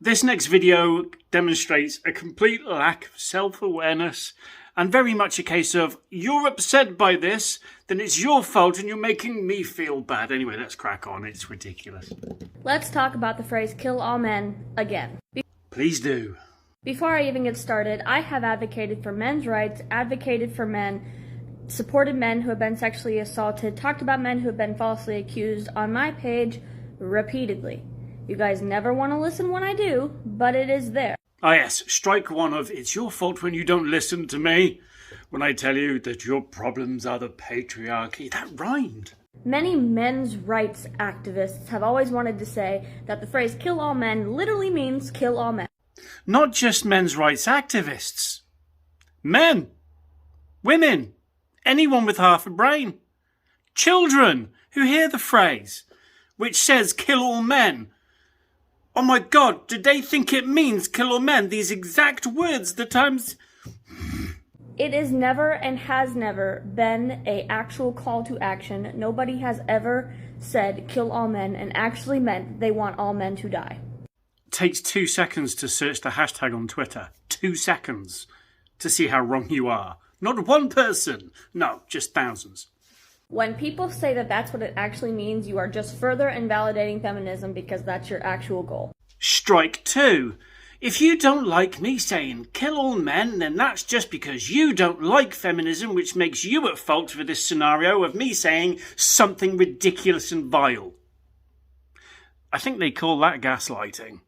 This next video demonstrates a complete lack of self-awareness and very much a case of, you're upset by this, then it's your fault and you're making me feel bad. Anyway, let's crack on. It's ridiculous. Let's talk about the phrase kill all men again. Please do. Before I even get started, I have advocated for men's rights, advocated for men, supported men who have been sexually assaulted, talked about men who have been falsely accused on my page repeatedly. You guys never want to listen when I do, but it is there. Ah yes, strike one of, it's your fault when you don't listen to me, when I tell you that your problems are the patriarchy. That rhymed. Many men's rights activists have always wanted to say that the phrase kill all men literally means kill all men. Not just men's rights activists. Men. Women. Anyone with half a brain. Children who hear the phrase, which says kill all men. Oh my God, did they think it means kill all men? These exact words that It is never and has never been an actual call to action. Nobody has ever said kill all men and actually meant they want all men to die. It takes 2 seconds to search the hashtag on Twitter. 2 seconds to see how wrong you are. Not one person. No, just thousands. When people say that that's what it actually means, you are just further invalidating feminism because that's your actual goal. Strike two. If you don't like me saying kill all men, then that's just because you don't like feminism, which makes you at fault for this scenario of me saying something ridiculous and vile. I think they call that gaslighting.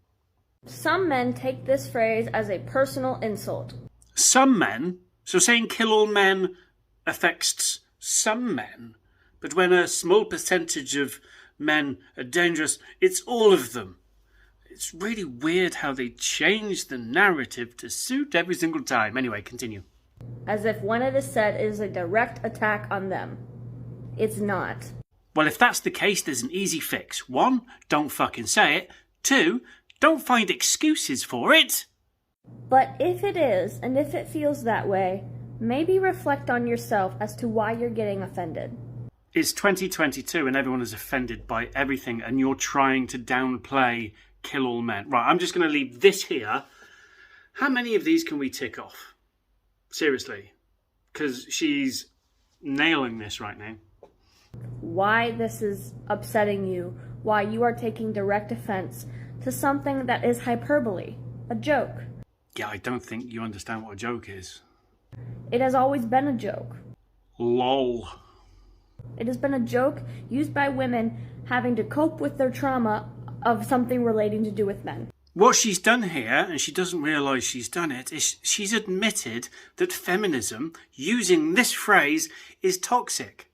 Some men take this phrase as a personal insult. Some men? So saying kill all men affects some men, but when a small percentage of men are dangerous, it's all of them. It's really weird how they change the narrative to suit every single time. Anyway, continue. As if when it is said, it is a direct attack on them. It's not. Well, if that's the case, there's an easy fix. 1, don't fucking say it. 2, don't find excuses for it. But if it is, and if it feels that way, maybe reflect on yourself as to why you're getting offended. It's 2022 and everyone is offended by everything and you're trying to downplay kill all men. Right, I'm just going to leave this here. How many of these can we tick off? Seriously. Because she's nailing this right now. Why this is upsetting you. Why you are taking direct offense to something that is hyperbole. A joke. Yeah, I don't think you understand what a joke is. It has always been a joke. LOL. It has been a joke used by women having to cope with their trauma of something relating to do with men. What she's done here, and she doesn't realise she's done it, is she's admitted that feminism, using this phrase, is toxic.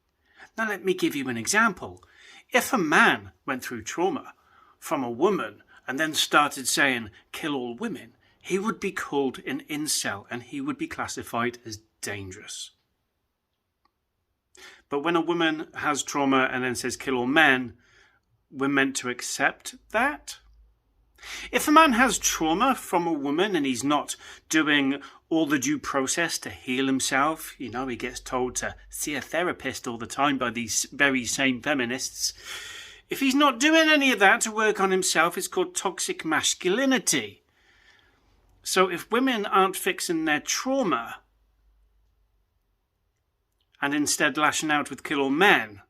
Now let me give you an example. If a man went through trauma from a woman and then started saying kill all women, he would be called an incel and he would be classified as dangerous. But when a woman has trauma and then says kill all men, we're meant to accept that. If a man has trauma from a woman and he's not doing all the due process to heal himself, he gets told to see a therapist all the time by these very same feminists. If he's not doing any of that to work on himself, it's called toxic masculinity. So if women aren't fixing their trauma and instead lashing out with kill all men,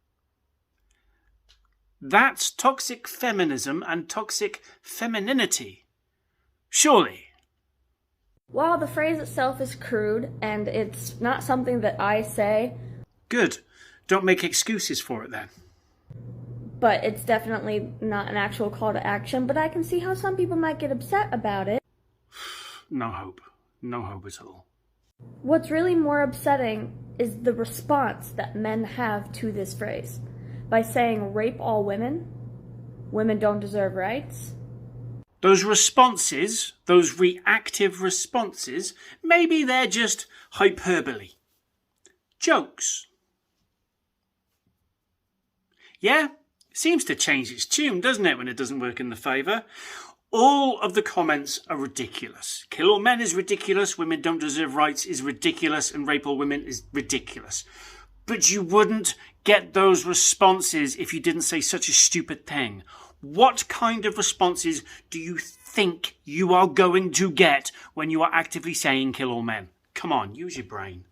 that's toxic feminism and toxic femininity. Surely. While the phrase itself is crude and it's not something that I say. Good. Don't make excuses for it then. But it's definitely not an actual call to action, but I can see how some people might get upset about it. No hope. No hope at all. What's really more upsetting is the response that men have to this phrase. By saying rape all women, women don't deserve rights. Those responses, those reactive responses, maybe they're just hyperbole. Jokes. Yeah, seems to change its tune, doesn't it, when it doesn't work in the favour? All of the comments are ridiculous. Kill all men is ridiculous, women don't deserve rights is ridiculous, and rape all women is ridiculous. But you wouldn't get those responses if you didn't say such a stupid thing. What kind of responses do you think you are going to get when you are actively saying kill all men? Come on, use your brain.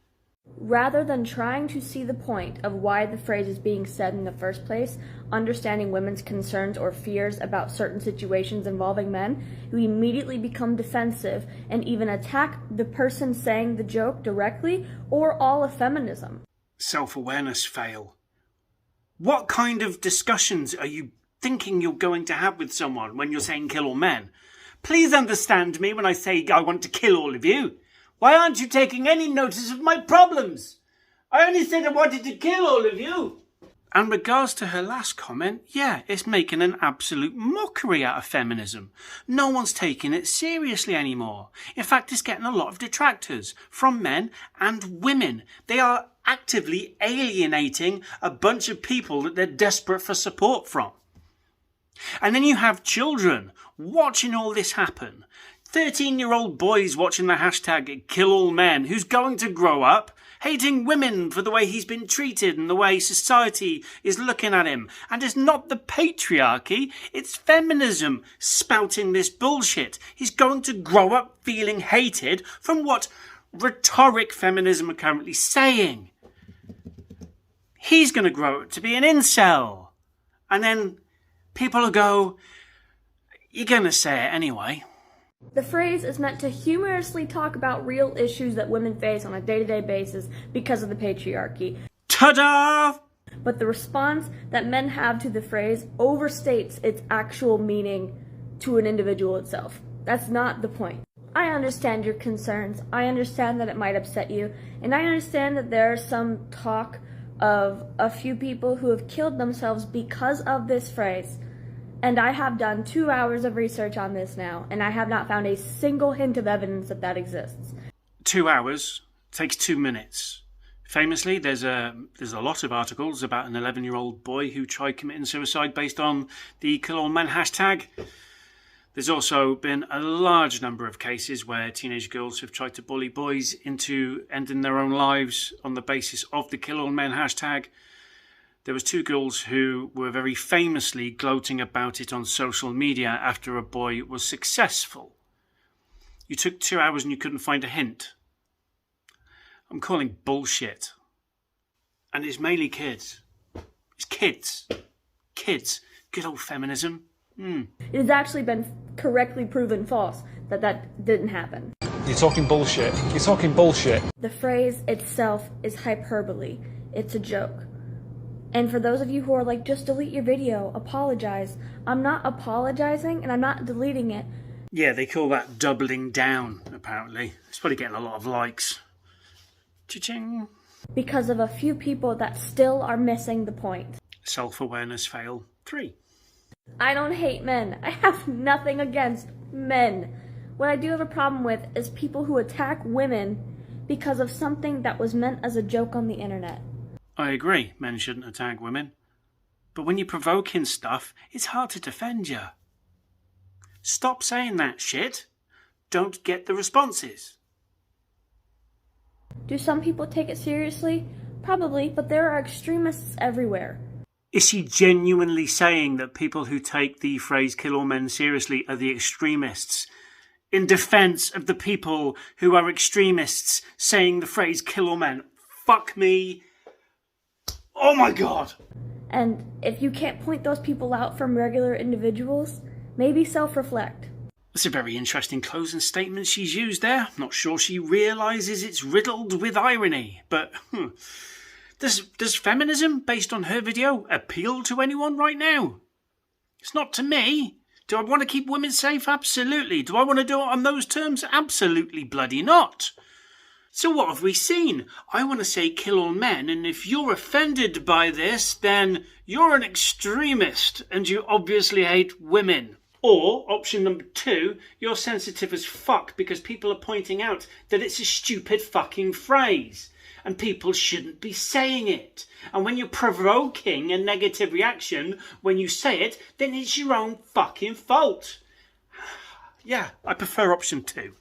Rather than trying to see the point of why the phrase is being said in the first place, understanding women's concerns or fears about certain situations involving men, you immediately become defensive and even attack the person saying the joke directly or all of feminism. Self-awareness fail. What kind of discussions are you thinking you're going to have with someone when you're saying kill all men? Please understand me when I say I want to kill all of you. Why aren't you taking any notice of my problems? I only said I wanted to kill all of you. And regards to her last comment, yeah, it's making an absolute mockery out of feminism. No one's taking it seriously anymore. In fact, it's getting a lot of detractors from men and women. They are actively alienating a bunch of people that they're desperate for support from. And then you have children watching all this happen. 13-year-old boys watching the hashtag kill all men, who's going to grow up hating women for the way he's been treated and the way society is looking at him. And it's not the patriarchy, it's feminism spouting this bullshit. He's going to grow up feeling hated from what rhetoric feminism are currently saying. He's going to grow up to be an incel. And then people will go, you're going to say it anyway. The phrase is meant to humorously talk about real issues that women face on a day-to-day basis because of the patriarchy. Ta-da! But the response that men have to the phrase overstates its actual meaning to an individual itself. That's not the point. I understand your concerns. I understand that it might upset you. And I understand that there's some talk of a few people who have killed themselves because of this phrase. And I have done 2 hours of research on this now, and I have not found a single hint of evidence that that exists. 2 hours takes 2 minutes. Famously, there's a lot of articles about an 11-year-old boy who tried committing suicide based on the kill all men hashtag. There's also been a large number of cases where teenage girls have tried to bully boys into ending their own lives on the basis of the kill all men hashtag. There was 2 girls who were very famously gloating about it on social media after a boy was successful. You took 2 hours and you couldn't find a hint. I'm calling bullshit. And it's mainly kids. It's kids. Kids. Good old feminism. It has actually been correctly proven false that that didn't happen. You're talking bullshit. You're talking bullshit. The phrase itself is hyperbole. It's a joke. And for those of you who are like, just delete your video, apologize. I'm not apologizing and I'm not deleting it. Yeah, they call that doubling down, apparently. It's probably getting a lot of likes. Cha-ching. Because of a few people that still are missing the point. Self-awareness fail 3. I don't hate men. I have nothing against men. What I do have a problem with is people who attack women because of something that was meant as a joke on the internet. I agree, men shouldn't attack women. But when you're provoking stuff, it's hard to defend you. Stop saying that shit. Don't get the responses. Do some people take it seriously? Probably, but there are extremists everywhere. Is he genuinely saying that people who take the phrase kill all men seriously are the extremists? In defense of the people who are extremists saying the phrase kill all men. Fuck me. Oh my god! And if you can't point those people out from regular individuals, maybe self-reflect. That's a very interesting closing statement she's used there. Not sure she realises it's riddled with irony. But does feminism, based on her video, appeal to anyone right now? It's not to me. Do I want to keep women safe? Absolutely. Do I want to do it on those terms? Absolutely bloody not. So what have we seen? I want to say kill all men, and if you're offended by this, then you're an extremist and you obviously hate women. Or, option number 2, you're sensitive as fuck because people are pointing out that it's a stupid fucking phrase and people shouldn't be saying it. And when you're provoking a negative reaction when you say it, then it's your own fucking fault. Yeah, I prefer option 2.